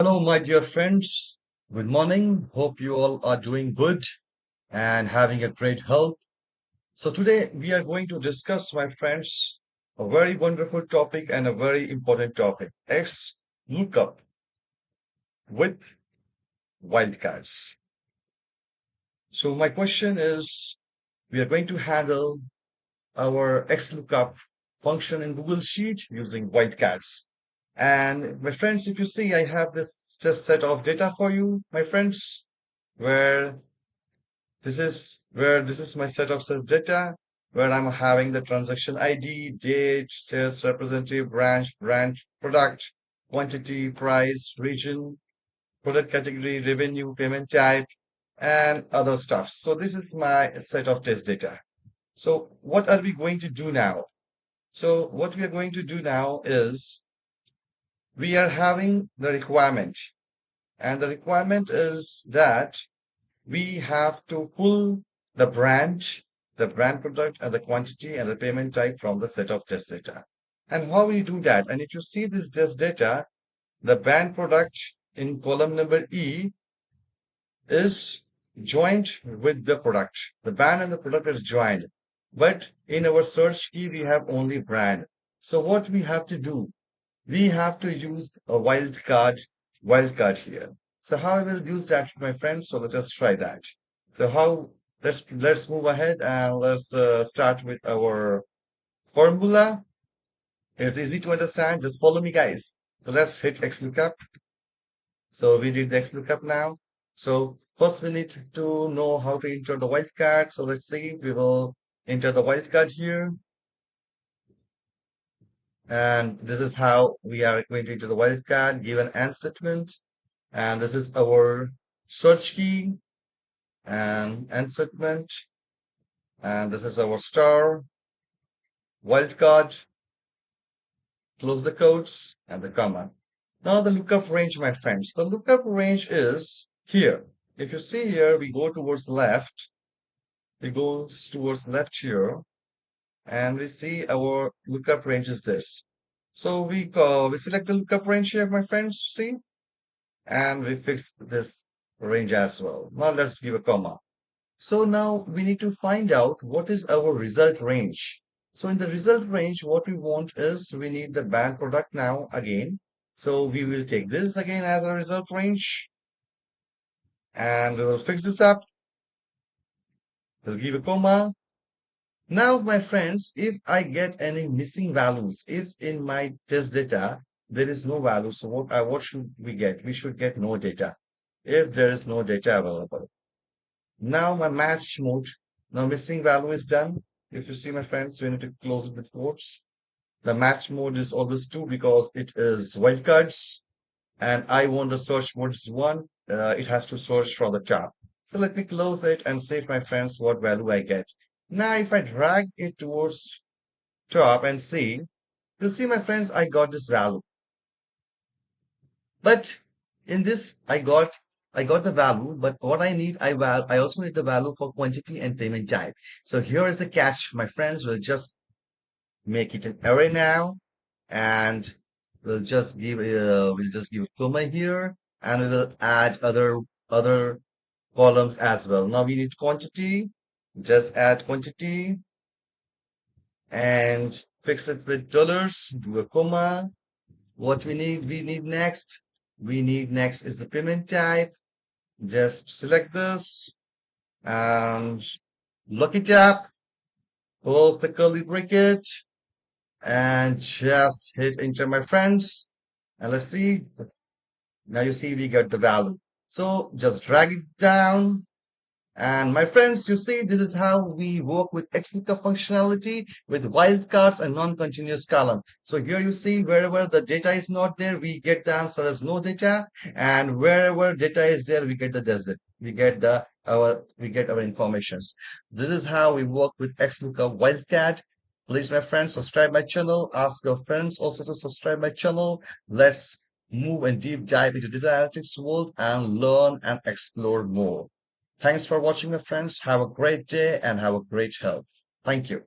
Hello, my dear friends. Good morning. Hope you all are doing good and having a great health. So, today we are going to discuss, my friends, a very wonderful topic and a very important topic X lookup with wildcards. So, my question is we are going to handle our Xlookup function in Google Sheet using wildcards. And my friends, if you see, I have this just set of data for you, my friends, where this is my set of sales data where I'm having the transaction ID, date, sales representative, branch, brand, product, quantity, price, region, product category, revenue, payment type, and other stuff. So this is my set of test data. So what are we going to do now? So what we are going to do now is we are having the requirement, and the requirement is that we have to pull the brand product, and the quantity and the payment type from the set of test data. And how we do that? And if you see this test data, the brand product in column number E is joined with the product. The brand and the product is joined. But in our search key, we have only brand. So what we have to do? We have to use a wildcard here. So how I will use that, my friends? So let us try that. So how let's move ahead and let's start with our formula. It's easy to understand. Just follow me, guys. So let's hit Xlookup. So we did the Xlookup now. So first we need to know how to enter the wildcard. So let's see. We will enter the wildcard here. And this is how we are going to enter the wildcard, give an AND statement. And this is our search key and AND statement. And this is our star, wildcard, close the quotes, and the comma. Now the lookup range, my friends. The lookup range is here. If you see here, we go towards left. We go towards left here, and we see our lookup range is this. So we select the lookup range here, my friends, see? And we fix this range as well. Now let's give a comma. So now we need to find out what is our result range. So in the result range, what we want is we need the band product now again. So we will take this again as a result range and we will fix this up. We'll give a comma. Now, my friends, if I get any missing values, if in my test data there is no value, so what should we get? We should get no data if there is no data available. Now my match mode, now missing value is done. If you see, my friends, we need to close it with quotes. The match mode is always 2 because it is wildcards. And I want the search mode is 1. It has to search from the top. So let me close it and save, my friends, what value I get. Now if I drag it towards top and see, you see, my friends, I got this value. But in this, I got the value, but what I need, I also need the value for quantity and payment type. So here is the catch, my friends. We'll just make it an array now, and we'll just give a comma here, and we will add other columns as well. Now we need quantity. Just add quantity and fix it with dollars. Do a comma. What we need next. We need next is the payment type. Just select this and look it up, close the curly bracket, and just hit enter, my friends. And let's see. Now you see we got the value. So just drag it down. And my friends, you see, this is how we work with Xlookup functionality with wildcards and non-continuous column. So here you see wherever the data is not there, we get the answer as no data. And wherever data is there, we get the desert. We get our informations. This is how we work with Xlookup wildcard. Please, my friends, subscribe my channel. Ask your friends also to subscribe my channel. Let's move and deep dive into data analytics world and learn and explore more. Thanks for watching, my friends. Have a great day and have a great health. Thank you.